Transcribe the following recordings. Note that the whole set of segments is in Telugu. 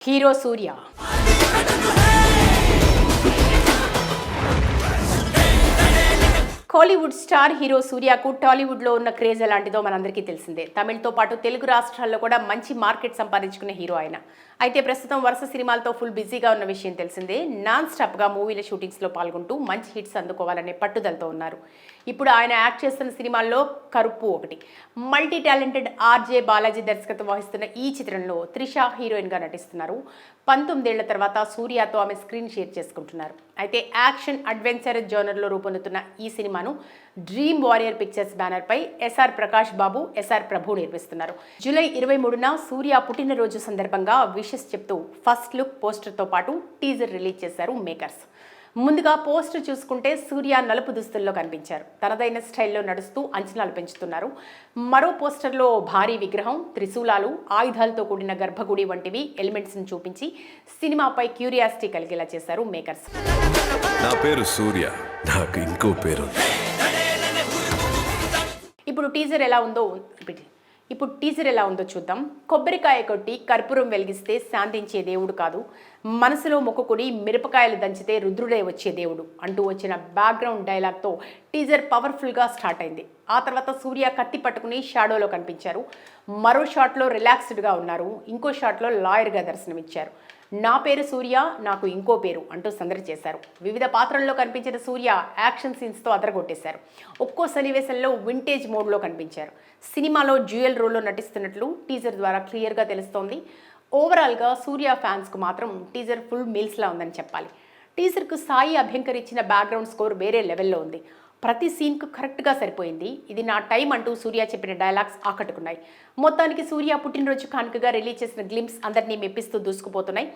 హీరో సూర్య కోలీవుడ్ స్టార్ హీరో సూర్యకు టాలీవుడ్లో ఉన్న క్రేజ్ ఎలాంటిదో మనందరికీ తెలిసిందే. తమిళ్తో పాటు తెలుగు రాష్ట్రాల్లో కూడా మంచి మార్కెట్ సంపాదించుకునే హీరో ఆయన. అయితే ప్రస్తుతం వరుస సినిమాలతో ఫుల్ బిజీగా ఉన్న విషయం తెలిసిందే. నాన్ స్టాప్గా మూవీల షూటింగ్స్లో పాల్గొంటూ మంచి హిట్స్ అందుకోవాలనే పట్టుదలతో ఉన్నారు. ఇప్పుడు ఆయన యాక్ట్ చేస్తున్న సినిమాల్లో కరుప్పు ఒకటి. మల్టీ టాలెంటెడ్ ఆర్జే బాలాజీ దర్శకత్వం వహిస్తున్న ఈ చిత్రంలో త్రిష హీరోయిన్గా నటిస్తున్నారు. 19 ఏళ్ల తర్వాత సూర్యతో ఆమె స్క్రీన్ షేర్ చేసుకుంటున్నారు. అయితే యాక్షన్ అడ్వెంచర్ జోనర్లో రూపొందుతున్న ఈ సినిమాను డ్రీమ్ వారియర్ పిక్చర్స్ బ్యానర్ పై ఎస్ఆర్ ప్రకాష్ బాబు, ఎస్ఆర్ ప్రభు నిర్మిస్తున్నారు. జూలై 23న సూర్య పుట్టినరోజు సందర్భంగా విషెస్ చెప్తూ ఫస్ట్ లుక్ పోస్టర్తో పాటు టీజర్ రిలీజ్ చేశారు మేకర్స్. ముందుగా పోస్టర్ చూసుకుంటే సూర్య నలుపు దుస్తుల్లో కనిపించారు. తనదైన స్టైల్లో నడుస్తూ అంచనాలు పెంచుతున్నారు. మరో పోస్టర్లో భారీ విగ్రహం, త్రిశూలాలు, ఆయుధాలతో కూడిన గర్భగుడి వంటివి ఎలిమెంట్స్ని చూపించి సినిమాపై క్యూరియాసిటీ కలిగేలా చేశారు మేకర్స్. నా పేరు సూర్య, నాకు ఇంకో పేరు. ఇప్పుడు టీజర్ ఎలా ఉందో చూద్దాం. కొబ్బరికాయ కొట్టి కర్పూరం వెలిగిస్తే శాంతించే దేవుడు కాదు, మనసులో మొక్కుకుని మిరపకాయలు దంచితే రుద్రుడే వచ్చే దేవుడు అంటూ వచ్చిన బ్యాక్గ్రౌండ్ డైలాగ్తో టీజర్ పవర్ఫుల్గా స్టార్ట్ అయింది. ఆ తర్వాత సూర్య కత్తి పట్టుకుని షాడోలో కనిపించారు. మరో షాట్లో రిలాక్స్డ్గా ఉన్నారు. ఇంకో షాట్లో లాయర్గా దర్శనమిచ్చారు. నా పేరు సూర్య, నాకు ఇంకో పేరు అంటూ సందడి చేశారు. వివిధ పాత్రల్లో కనిపించిన సూర్య యాక్షన్ సీన్స్తో అదరగొట్టేశారు. ఒక్కో సన్నివేశంలో వింటేజ్ మోడ్లో కనిపించారు. సినిమాలో డ్యూయల్ రోల్లో నటిస్తున్నట్లు టీజర్ ద్వారా క్లియర్గా తెలుస్తోంది. ఓవరాల్గా సూర్య ఫ్యాన్స్కు మాత్రం టీజర్ ఫుల్ మీల్స్లా ఉందని చెప్పాలి. టీజర్కు సాయి అభ్యంకర్ ఇచ్చిన బ్యాక్గ్రౌండ్ స్కోర్ వేరే లెవెల్లో ఉంది. ప్రతి సీన్కు కరెక్ట్గా సరిపోయింది. ఇది నా టైం అంటూ సూర్య చెప్పిన డైలాగ్స్ ఆకట్టుకున్నాయి. మొత్తానికి సూర్య పుట్టినరోజు కానుకగా రిలీజ్ చేసిన గ్లిమ్స్ అందరినీ మెప్పిస్తూ దూసుకుపోతున్నాయి.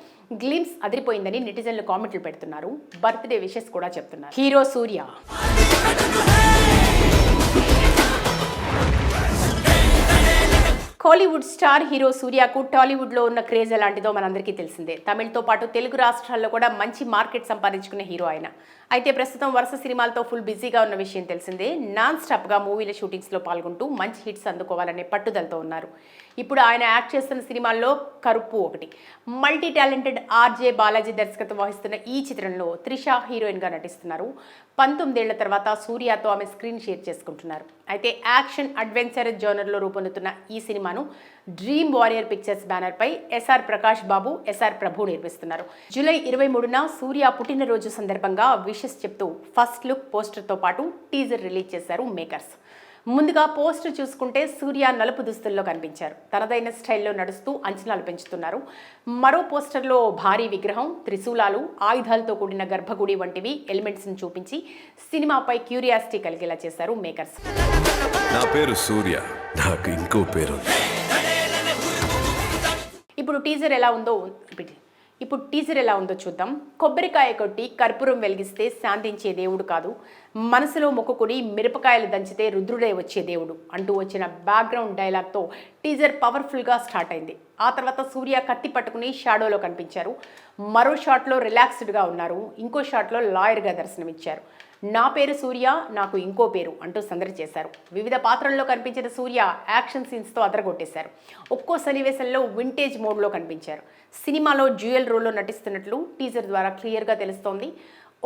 గ్లిమ్స్ అదిరిపోయిందని నెటిజన్లు కామెంట్లు పెడుతున్నారు. బర్త్డే విషెస్ కూడా చెప్తున్నారు. హీరో సూర్య కోలీవుడ్ స్టార్ హీరో సూర్యకు టాలీవుడ్లో ఉన్న క్రేజ్ ఎలాంటిదో మనందరికీ తెలిసిందే. తమిళ్తో పాటు తెలుగు రాష్ట్రాల్లో కూడా మంచి మార్కెట్ సంపాదించుకునే హీరో ఆయన. అయితే ప్రస్తుతం వరుస సినిమాలతో ఫుల్ బిజీగా ఉన్న విషయం తెలిసిందే. నాన్ స్టాప్గా మూవీల షూటింగ్స్లో పాల్గొంటూ మంచి హిట్స్ అందుకోవాలనే పట్టుదలతో ఉన్నారు. ఇప్పుడు ఆయన యాక్ట్ చేస్తున్న సినిమాల్లో కరుప్పు ఒకటి. మల్టీ టాలెంటెడ్ ఆర్జే బాలాజీ దర్శకత్వం వహిస్తున్న ఈ చిత్రంలో త్రిష హీరోయిన్గా నటిస్తున్నారు. 19 ఏళ్ల తర్వాత సూర్యతో ఆమె స్క్రీన్ షేర్ చేసుకుంటున్నారు. అయితే యాక్షన్ అడ్వెంచర్ జోనర్లో రూపొందుతున్న ఈ సినిమాను డ్రీమ్ వారియర్ పిక్చర్స్ బ్యానర్ పై ఎస్ఆర్ ప్రకాష్ బాబు, ఎస్ఆర్ ప్రభు నిర్మిస్తున్నారు. జూలై 23న సూర్య పుట్టినరోజు సందర్భంగా విషెస్ చెప్తూ ఫస్ట్ లుక్ పోస్టర్తో పాటు టీజర్ రిలీజ్ చేశారు మేకర్స్. ముందుగా పోస్టర్ చూసుకుంటే సూర్య నలుపు దుస్తుల్లో కనిపించారు. తనదైన స్టైల్లో నడుస్తూ అంచనాలు పెంచుతున్నారు. మరో పోస్టర్లో భారీ విగ్రహం, త్రిశూలాలు, ఆయుధాలతో కూడిన గర్భగుడి వంటివి ఎలిమెంట్స్ని చూపించి సినిమాపై క్యూరియాసిటీ కలిగేలా చేశారు మేకర్స్. నా పేరు సూర్య, నాకు ఇంకో పేరు. ఇప్పుడు టీజర్ ఎలా ఉందో చూద్దాం. కొబ్బరికాయ కొట్టి కర్పూరం వెలిగిస్తే శాంతించే దేవుడు కాదు, మనసులో మొక్కుకుని మిరపకాయలు దంచితే రుద్రుడే వచ్చే దేవుడు అంటూ వచ్చిన బ్యాక్గ్రౌండ్ డైలాగ్తో టీజర్ పవర్ఫుల్గా స్టార్ట్ అయింది. ఆ తర్వాత సూర్య కత్తి పట్టుకుని షాడోలో కనిపించారు. మరో షాట్లో రిలాక్స్డ్గా ఉన్నారు. ఇంకో షాట్లో లాయర్గా దర్శనమిచ్చారు. నా పేరు సూర్య, నాకు ఇంకో పేరు అంటూ సందడి చేశారు. వివిధ పాత్రల్లో కనిపించిన సూర్య యాక్షన్ సీన్స్తో అదరగొట్టేశారు. ఒక్కో సన్నివేశంలో వింటేజ్ మోడ్లో కనిపించారు. సినిమాలో డ్యూయల్ రోల్లో నటిస్తున్నట్లు టీజర్ ద్వారా క్లియర్గా తెలుస్తోంది.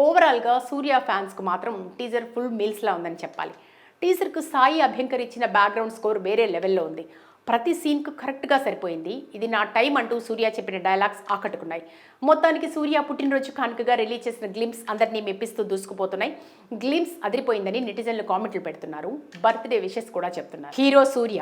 ఓవరాల్గా సూర్య ఫ్యాన్స్కు మాత్రం టీజర్ ఫుల్ మీల్స్లా ఉందని చెప్పాలి. టీజర్కు సాయి అభ్యంకర్ ఇచ్చిన బ్యాక్గ్రౌండ్ స్కోర్ వేరే లెవెల్లో ఉంది. ప్రతి సీన్కు కరెక్ట్గా సరిపోయింది. ఇది నా టైం అంటూ సూర్య చెప్పిన డైలాగ్స్ ఆకట్టుకున్నాయి. మొత్తానికి సూర్య పుట్టినరోజు కానుకగా రిలీజ్ చేసిన గ్లిమ్స్ అందరినీ మెప్పిస్తూ దూసుకుపోతున్నాయి. గ్లిమ్స్ అదిరిపోయిందని నెటిజన్లు కామెంట్లు పెడుతున్నారు. బర్త్డే విషెస్ కూడా చెప్తున్నారు. హీరో సూర్య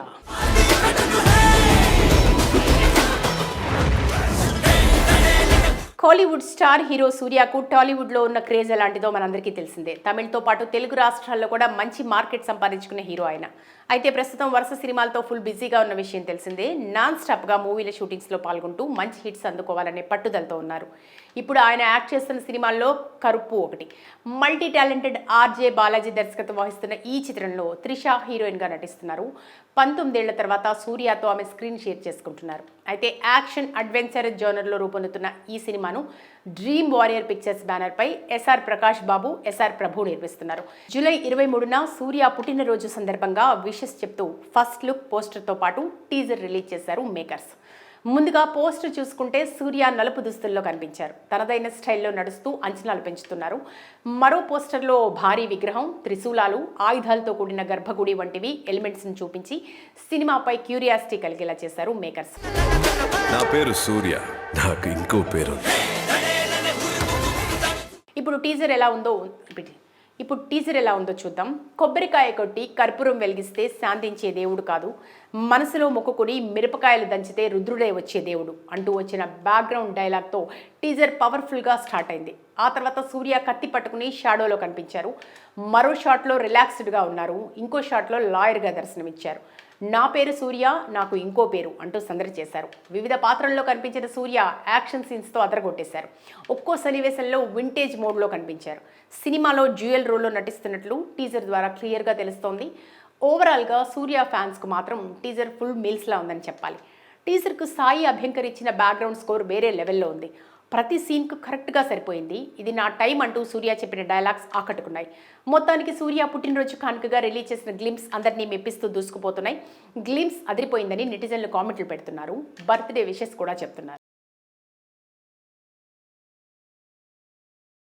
కోలీవుడ్ స్టార్ హీరో సూర్యకు టాలీవుడ్లో ఉన్న క్రేజ్ ఎలాంటిదో మనందరికీ తెలిసిందే. తమిళ్తో పాటు తెలుగు రాష్ట్రాల్లో కూడా మంచి మార్కెట్ సంపాదించుకునే హీరో ఆయన. అయితే ప్రస్తుతం వరుస సినిమాలతో ఫుల్ బిజీగా ఉన్న విషయం తెలిసిందే. నాన్ స్టాప్గా మూవీల షూటింగ్స్లో పాల్గొంటూ మంచి హిట్స్ అందుకోవాలనే పట్టుదలతో ఉన్నారు. ఇప్పుడు ఆయన యాక్ట్ చేస్తున్న సినిమాల్లో కరుప్పు ఒకటి. మల్టీ టాలెంటెడ్ ఆర్జే బాలాజీ దర్శకత్వం వహిస్తున్న ఈ చిత్రంలో త్రిష హీరోయిన్గా నటిస్తున్నారు. 19 ఏళ్ల తర్వాత సూర్యతో ఆమె స్క్రీన్ షేర్ చేసుకుంటున్నారు. అయితే యాక్షన్ అడ్వెంచర్ జోనర్లో రూపొందుతున్న ఈ సినిమాను డ్రీమ్ వారియర్ పిక్చర్స్ బ్యానర్ పై ఎస్ఆర్ ప్రకాష్ బాబు, ఎస్ఆర్ ప్రభు నిర్మిస్తున్నారు. జూలై 23న సూర్య పుట్టినరోజు సందర్భంగా విషెస్ చెప్తూ ఫస్ట్ లుక్ పోస్టర్తో పాటు టీజర్ రిలీజ్ చేశారు మేకర్స్. ముందుగా పోస్టర్ చూసుకుంటే సూర్య నలుపు దుస్తుల్లో కనిపించారు. తనదైన స్టైల్లో నడుస్తూ అంచనాలు పెంచుతున్నారు. మరో పోస్టర్లో భారీ విగ్రహం, త్రిశూలాలు, ఆయుధాలతో కూడిన గర్భగుడి వంటివి ఎలిమెంట్స్ని చూపించి సినిమాపై క్యూరియాసిటీ కలిగేలా చేశారు మేకర్స్. నా పేరు సూర్య, నాకు ఇంకో పేరు. ఇప్పుడు టీజర్ ఎలా ఉందో చూద్దాం. కొబ్బరికాయ కొట్టి కర్పూరం వెలిగిస్తే శాంతించే దేవుడు కాదు, మనసులో మొక్కుకుని మిరపకాయలు దంచితే రుద్రుడే వచ్చే దేవుడు అంటూ వచ్చిన బ్యాక్గ్రౌండ్ డైలాగ్తో టీజర్ పవర్ఫుల్గా స్టార్ట్ అయింది. ఆ తర్వాత సూర్య కత్తి పట్టుకుని షాడోలో కనిపించారు. మరో షాట్లో రిలాక్స్డ్గా ఉన్నారు. ఇంకో షాట్లో లాయర్గా దర్శనమిచ్చారు. నా పేరు సూర్య, నాకు ఇంకో పేరు అంటూ సందడి చేశారు. వివిధ పాత్రల్లో కనిపించిన సూర్య యాక్షన్ సీన్స్తో అదరగొట్టేశారు. ఒక్కో సన్నివేశంలో వింటేజ్ మోడ్లో కనిపించారు. సినిమాలో డ్యూయల్ రోల్లో నటిస్తున్నట్లు టీజర్ ద్వారా క్లియర్గా తెలుస్తోంది. ఓవరాల్గా సూర్య ఫ్యాన్స్కు మాత్రం టీజర్ ఫుల్ మీల్స్లా ఉందని చెప్పాలి. టీజర్కు సాయి అభ్యంకర్ ఇచ్చిన బ్యాక్గ్రౌండ్ స్కోర్ వేరే లెవెల్లో ఉంది. ప్రతి సీన్కు కరెక్ట్గా సరిపోయింది. ఇది నా టైం అంటూ సూర్య చెప్పిన డైలాగ్స్ ఆకట్టుకున్నాయి. మొత్తానికి సూర్య పుట్టినరోజు కానుకగా రిలీజ్ చేసిన గ్లిమ్స్ అందరినీ మెప్పిస్తూ దూసుకుపోతున్నాయి. గ్లిమ్స్ అదిరిపోయిందని నెటిజన్లు కామెంట్లు పెడుతున్నారు. బర్త్డే విషెస్ కూడా చెప్తున్నారు.